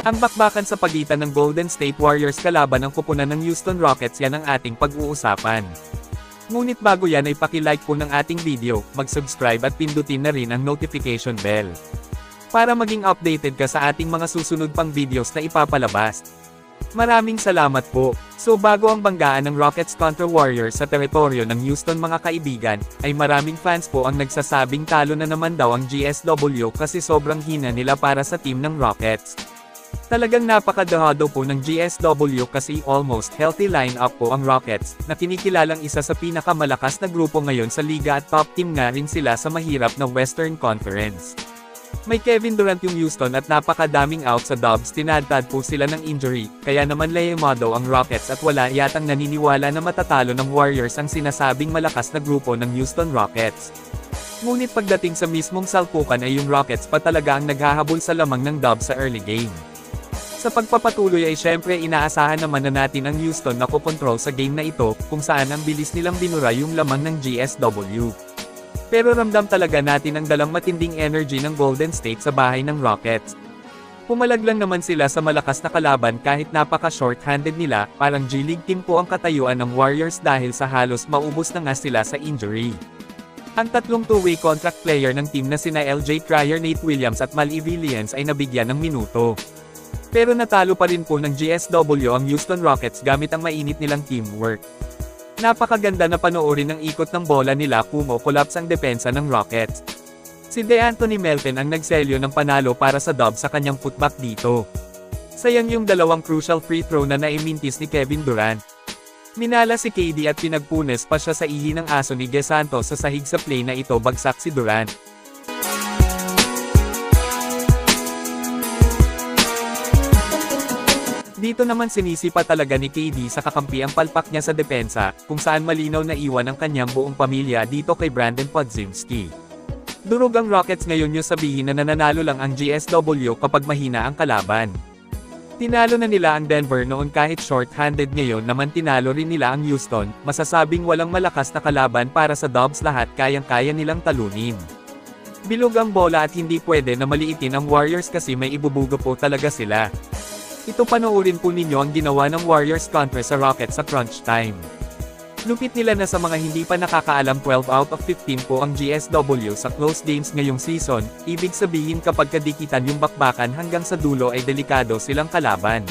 Ang bakbakan sa pagitan ng Golden State Warriors kalaban ng koponan ng Houston Rockets, yan ang ating pag-uusapan. Ngunit bago yan ay paki-like po ng ating video, mag-subscribe at pindutin na rin ang notification bell. Para maging updated ka sa ating mga susunod pang videos na ipapalabas. Maraming salamat po. So bago ang banggaan ng Rockets kontra Warriors sa teritoryo ng Houston mga kaibigan, ay maraming fans po ang nagsasabing talo na naman daw ang GSW kasi sobrang hina nila para sa team ng Rockets. Talagang napakadahado po ng GSW kasi almost healthy lineup po ang Rockets, na kinikilalang isa sa pinakamalakas na grupo ngayon sa liga at top team nga rin sila sa mahirap na Western Conference. May Kevin Durant yung Houston at napakadaming out sa Dubs, tinadtad po sila ng injury, kaya naman layemado ang Rockets at wala yatang naniniwala na matatalo ng Warriors ang sinasabing malakas na grupo ng Houston Rockets. Ngunit pagdating sa mismong salpukan ay yung Rockets pa talaga ang naghahabol sa lamang ng Dubs sa early game. Sa pagpapatuloy ay syempre inaasahan naman na natin ang Houston na kukontrol sa game na ito, kung saan ang bilis nilang binura yung lamang ng GSW. Pero ramdam talaga natin ang dalang matinding energy ng Golden State sa bahay ng Rockets. Pumalag lang naman sila sa malakas na kalaban kahit napaka-short-handed nila, parang G-League team po ang katayuan ng Warriors dahil sa halos maubos na nga sila sa injury. Ang tatlong two-way contract player ng team na sina LJ Cryer, Nate Williams at Mali Williams ay nabigyan ng minuto. Pero natalo pa rin po ng GSW ang Houston Rockets gamit ang mainit nilang teamwork. Napakaganda na panoorin ang ikot ng bola nila, kumo-collapse ang depensa ng Rockets. Si DeAnthony Melton ang nagselyo ng panalo para sa Dubs sa kanyang putback dito. Sayang yung dalawang crucial free throw na naimintis ni Kevin Durant. Minala si KD at pinagpunes pa siya sa ihi ng aso ni Ge Santos sa sahig sa play na ito, bagsak si Durant. Dito naman sinisipa talaga ni KD sa kakampi ang palpak niya sa depensa, kung saan malinaw na iwan ang kanyang buong pamilya dito kay Brandon Podziemski. Durog ang Rockets ngayon, yung sabihin na nananalo lang ang GSW kapag mahina ang kalaban. Tinalo na nila ang Denver noon kahit short-handed, ngayon naman tinalo rin nila ang Houston, masasabing walang malakas na kalaban para sa Dubs, lahat kayang-kaya nilang talunin. Bilog ang bola at hindi pwede na maliitin ang Warriors kasi may ibubuga po talaga sila. Ito, panoorin po ninyo ang ginawa ng Warriors kontra sa Rockets sa crunch time. Lupit nila na sa mga hindi pa nakakaalam, 12 out of 15 po ang GSW sa close games ngayong season, ibig sabihin kapag kadikitan yung bakbakan hanggang sa dulo ay delikado silang kalaban.